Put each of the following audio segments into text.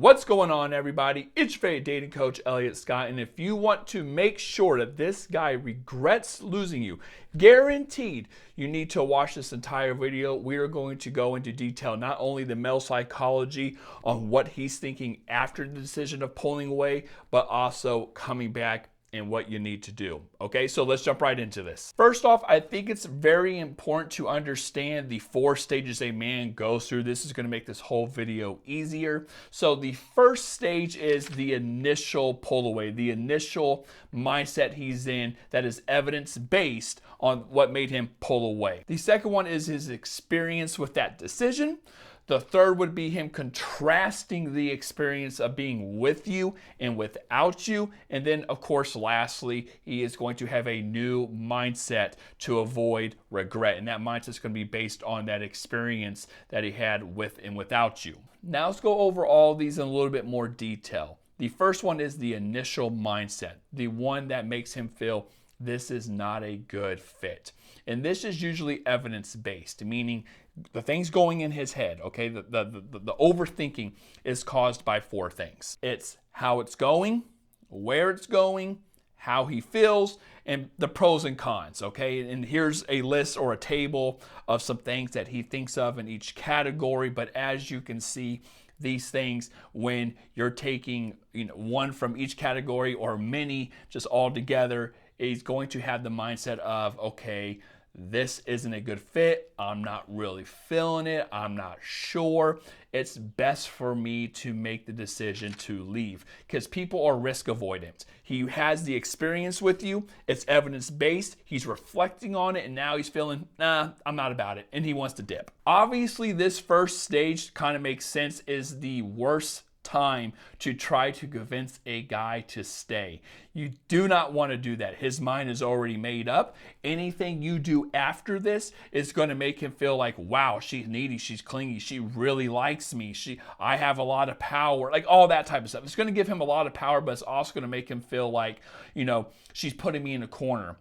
What's going on, everybody? It's your favorite dating coach, Elliot Scott, and if you want to make sure that this guy regrets losing you, guaranteed, you need to watch this entire video. We are going to go into detail, not only the male psychology on what he's thinking after the decision of pulling away, but also coming back and what you need to do. Okay, so let's jump right into this. First off, I think it's very important to understand the 4 stages a man goes through. This is going to make this whole video easier. So the first stage is the initial pull away, the initial mindset he's in that is evidence-based on what made him pull away. The second one is his experience with that decision. The third would be him contrasting the experience of being with you and without you. And then, of course, lastly, he is going to have a new mindset to avoid regret. And that mindset is going to be based on that experience that he had with and without you. Now let's go over all these in a little bit more detail. The first one is the initial mindset, the one that makes him feel this is not a good fit. And this is usually evidence-based, meaning the things going in his head, okay? The overthinking is caused by 4 things. It's how it's going, where it's going, how he feels, and the pros and cons, okay? And here's a list or a table of some things that he thinks of in each category, but as you can see, these things, when you're taking one from each category or many just all together, is going to have the mindset of, okay, this isn't a good fit. I'm not really feeling it. I'm not sure. It's best for me to make the decision to leave, because people are risk avoidant. He has the experience with you. It's evidence-based. He's reflecting on it, and now he's feeling, nah, I'm not about it, and he wants to dip. Obviously, this first stage kind of makes sense, is the worst time to try to convince a guy to stay. You do not want to do that. His mind is already made up. Anything you do after this is going to make him feel like, wow, she's needy, she's clingy, she really likes me, I have a lot of power, like all that type of stuff. It's going to give him a lot of power, but it's also going to make him feel like, she's putting me in a corner.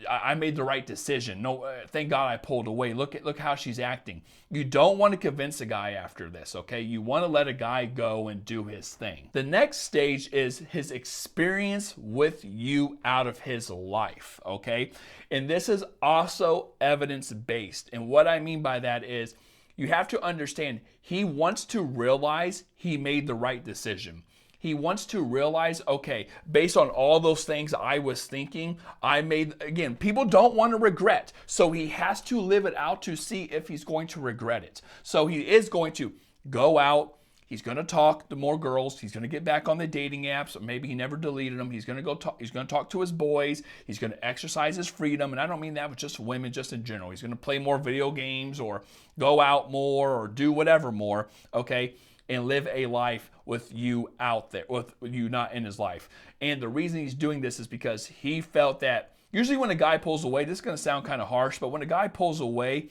I made the right decision. No, thank God I pulled away. Look how she's acting. You don't want to convince a guy after this, okay? You want to let a guy go and do his thing. The next stage is his experience with you out of his life, okay? And this is also evidence-based. And what I mean by that is, you have to understand, he wants to realize he made the right decision. He wants to realize, okay, based on all those things I was thinking, again, people don't want to regret. So he has to live it out to see if he's going to regret it. So he is going to go out. He's going to talk to more girls. He's going to get back on the dating apps. Or maybe he never deleted them. He's going to go talk. He's going to talk to his boys. He's going to exercise his freedom. And I don't mean that with just women, just in general. He's going to play more video games or go out more or do whatever more, okay? And live a life with you out there, with you not in his life. And the reason he's doing this is because he felt that, usually when a guy pulls away, this is going to sound kind of harsh, but when a guy pulls away,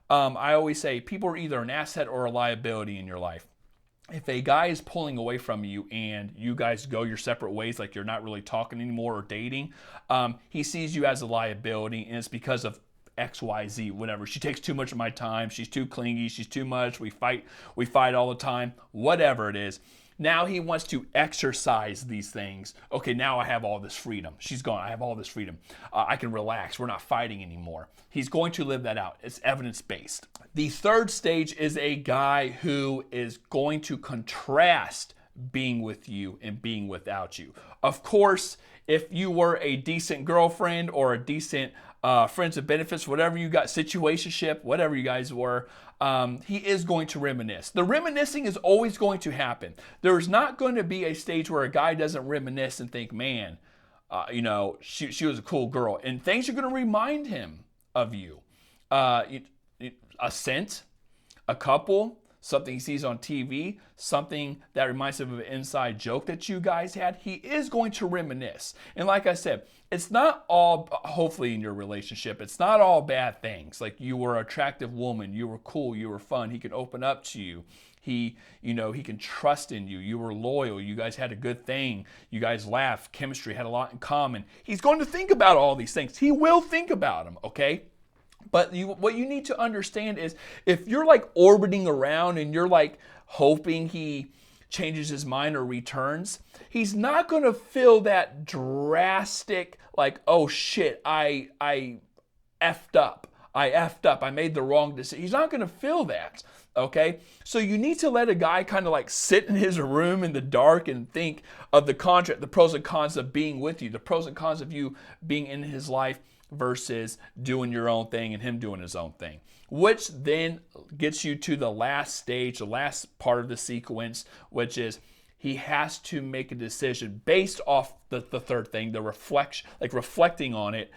I always say people are either an asset or a liability in your life. If a guy is pulling away from you and you guys go your separate ways, like you're not really talking anymore or dating, he sees you as a liability, and it's because of XYZ, whatever. She takes too much of my time. She's too clingy. She's too much. We fight all the time. Whatever it is. Now he wants to exercise these things. Okay, now I have all this freedom. She's gone. I have all this freedom. I can relax. We're not fighting anymore. He's going to live that out. It's evidence-based. The third stage is a guy who is going to contrast being with you and being without you. Of course, if you were a decent girlfriend or a decent friends with benefits, whatever you got, situationship, whatever you guys were, he is going to reminisce. The reminiscing is always going to happen. There's not going to be a stage where a guy doesn't reminisce and think, man, she was a cool girl. And things are going to remind him of you. A scent, a couple, something he sees on TV, something that reminds him of an inside joke that you guys had, he is going to reminisce. And like I said, it's not all, hopefully in your relationship, it's not all bad things. Like you were an attractive woman, you were cool, you were fun, he can open up to you. He can trust in you. You were loyal. You guys had a good thing. You guys laughed. Chemistry, had a lot in common. He's going to think about all these things. He will think about them, okay? But what you need to understand is if you're like orbiting around and you're like hoping he changes his mind or returns, he's not going to feel that drastic, like, oh shit, I effed up. I made the wrong decision. He's not going to feel that. Okay. So you need to let a guy kind of like sit in his room in the dark and think of the contrast, the pros and cons of being with you, the pros and cons of you being in his life versus doing your own thing and him doing his own thing, which then gets you to the last stage, the last part of the sequence, which is he has to make a decision based off the third thing, the reflection, like reflecting on it,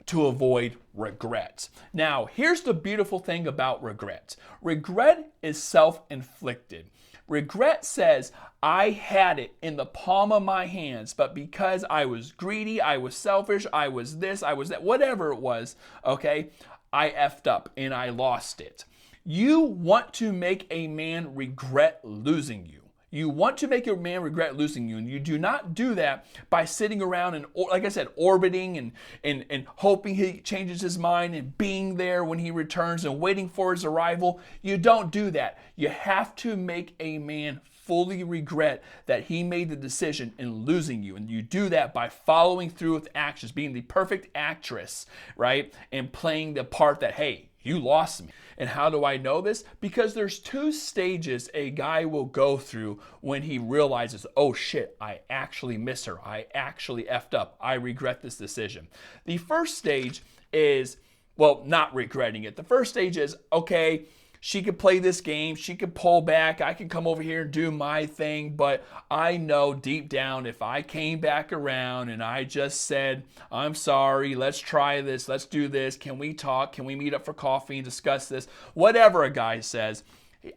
to avoid regret. Now, here's the beautiful thing about regret. Regret is self-inflicted. Regret says, I had it in the palm of my hands, but because I was greedy, I was selfish, I was this, I was that, whatever it was, okay, I effed up and I lost it. You want to make a man regret losing you. You want to make a man regret losing you, and you do not do that by sitting around and, like I said, orbiting and hoping he changes his mind and being there when he returns and waiting for his arrival. You don't do that. You have to make a man fully regret that he made the decision in losing you, and you do that by following through with actions, being the perfect actress, right? And playing the part that, hey, you lost me. And how do I know this? Because there's two stages a guy will go through when he realizes, oh shit, I actually miss her. I actually effed up. I regret this decision. The first stage is, well, not regretting it. The first stage is, okay, she could play this game, she could pull back, I can come over here and do my thing, but I know deep down if I came back around and I just said, I'm sorry, let's try this, let's do this, can we talk, can we meet up for coffee and discuss this, whatever a guy says,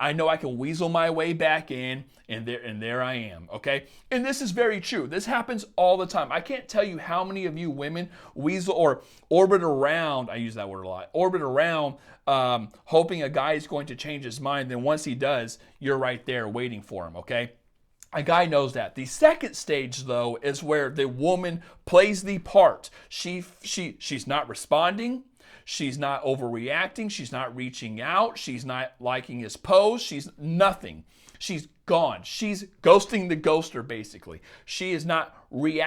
I know I can weasel my way back in, and there I am, okay? And this is very true. This happens all the time. I can't tell you how many of you women weasel or orbit around, I use that word a lot, orbit around hoping a guy is going to change his mind. Then once he does, you're right there waiting for him, okay? A guy knows that. The second stage, though, is where the woman plays the part. She's not responding. She's not overreacting. She's not reaching out. She's not liking his post. She's nothing. She's gone. She's ghosting the ghoster, basically. She is not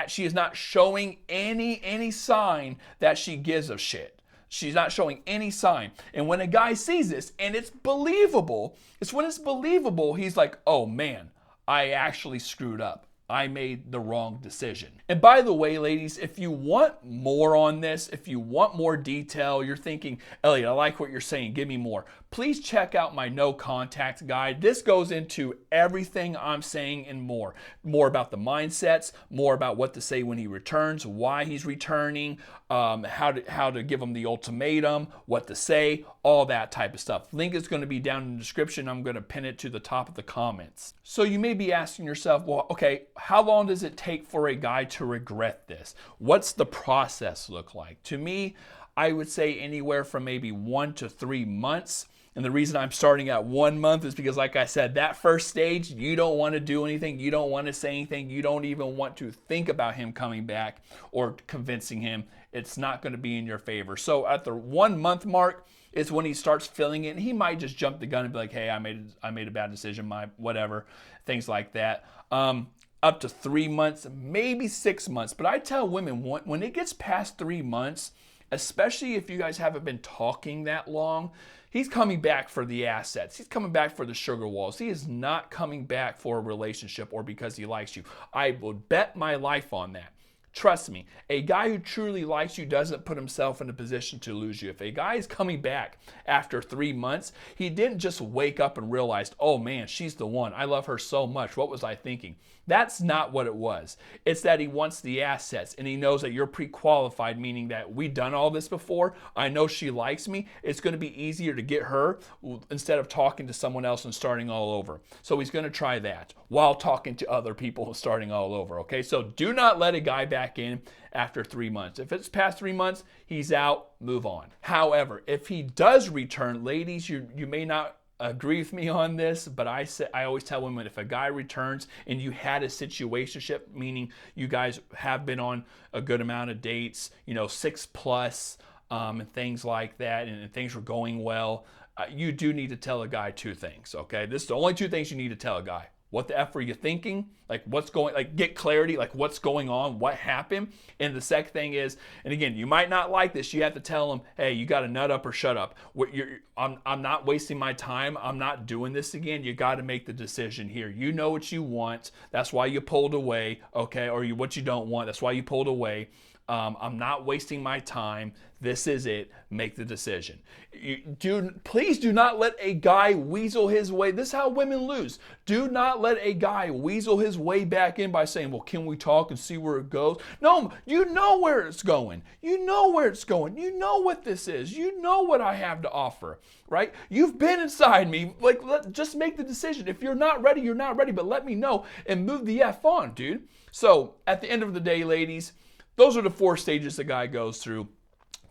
She is not showing any sign that she gives a shit. She's not showing any sign. And when a guy sees this, and it's believable, it's when it's believable, he's like, oh man, I actually screwed up. I made the wrong decision. And by the way, ladies, if you want more on this, if you want more detail, you're thinking, Elliot, I like what you're saying, give me more. Please check out my no contact guide. This goes into everything I'm saying and more. More about the mindsets, more about what to say when he returns, why he's returning, how to give him the ultimatum, what to say, all that type of stuff. Link is going to be down in the description. I'm going to pin it to the top of the comments. So you may be asking yourself, well, okay, how long does it take for a guy to regret this? What's the process look like? To me, I would say anywhere from maybe 1 to 3 months. And the reason I'm starting at 1 month is because, like I said, that first stage, you don't want to do anything. You don't want to say anything. You don't even want to think about him coming back or convincing him. It's not going to be in your favor. So at the 1 month mark is when he starts feeling it. And he might just jump the gun and be like, hey, I made a bad decision, whatever, things like that. Up to 3 months, maybe 6 months. But I tell women, when it gets past 3 months, especially if you guys haven't been talking that long, he's coming back for the assets. He's coming back for the sugar walls. He is not coming back for a relationship or because he likes you. I would bet my life on that. Trust me, a guy who truly likes you doesn't put himself in a position to lose you. If a guy is coming back after 3 months, he didn't just wake up and realize, oh man, she's the one. I love her so much. What was I thinking? That's not what it was. It's that he wants the assets and he knows that you're pre-qualified, meaning that we've done all this before. I know she likes me. It's going to be easier to get her instead of talking to someone else and starting all over. So he's going to try that while talking to other people and starting all over. Okay, so do not let a guy back in after 3 months. If it's past 3 months, he's out, move on. However, if he does return, ladies, you may not agree with me on this, but I always tell women, if a guy returns and you had a situationship, meaning you guys have been on a good amount of dates, 6+, and things like that, and things were going well, you do need to tell a guy two things, okay? This is the only two things you need to tell a guy. What the F were you thinking? Like what's going, like get clarity, like what's going on, what happened. And the second thing is, and again, you might not like this, you have to tell him, hey, you got to nut up or shut up. I'm not wasting my time. I'm not doing this again. You got to make the decision here. You know what you want. That's why you pulled away, okay? Or what you don't want. That's why you pulled away. I'm not wasting my time. This is it. Make the decision. Please do not let a guy weasel his way. This is how women lose. Do not let a guy weasel his way back in by saying, well, can we talk and see where it goes? No, you know where it's going. You know where it's going. You know what this is. You know what I have to offer, right? You've been inside me. Like, just make the decision. If you're not ready, you're not ready, but let me know and move the F on, dude. So at the end of the day, ladies, those are the 4 stages the guy goes through.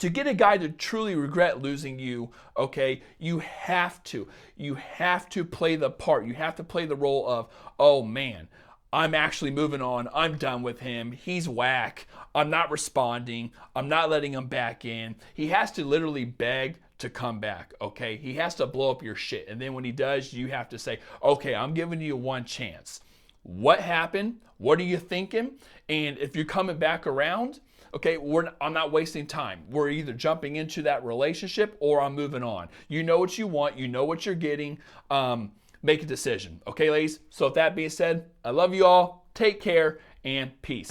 To get a guy to truly regret losing you, okay, you have to play the part. You have to play the role of, oh man, I'm actually moving on. I'm done with him. He's whack. I'm not responding. I'm not letting him back in. He has to literally beg to come back, okay? He has to blow up your shit. And then when he does, you have to say, okay, I'm giving you one chance. What happened? What are you thinking? And if you're coming back around, okay, I'm not wasting time. We're either jumping into that relationship or I'm moving on. You know what you want. You know what you're getting. Make a decision. Okay, ladies? So with that being said, I love you all. Take care and peace.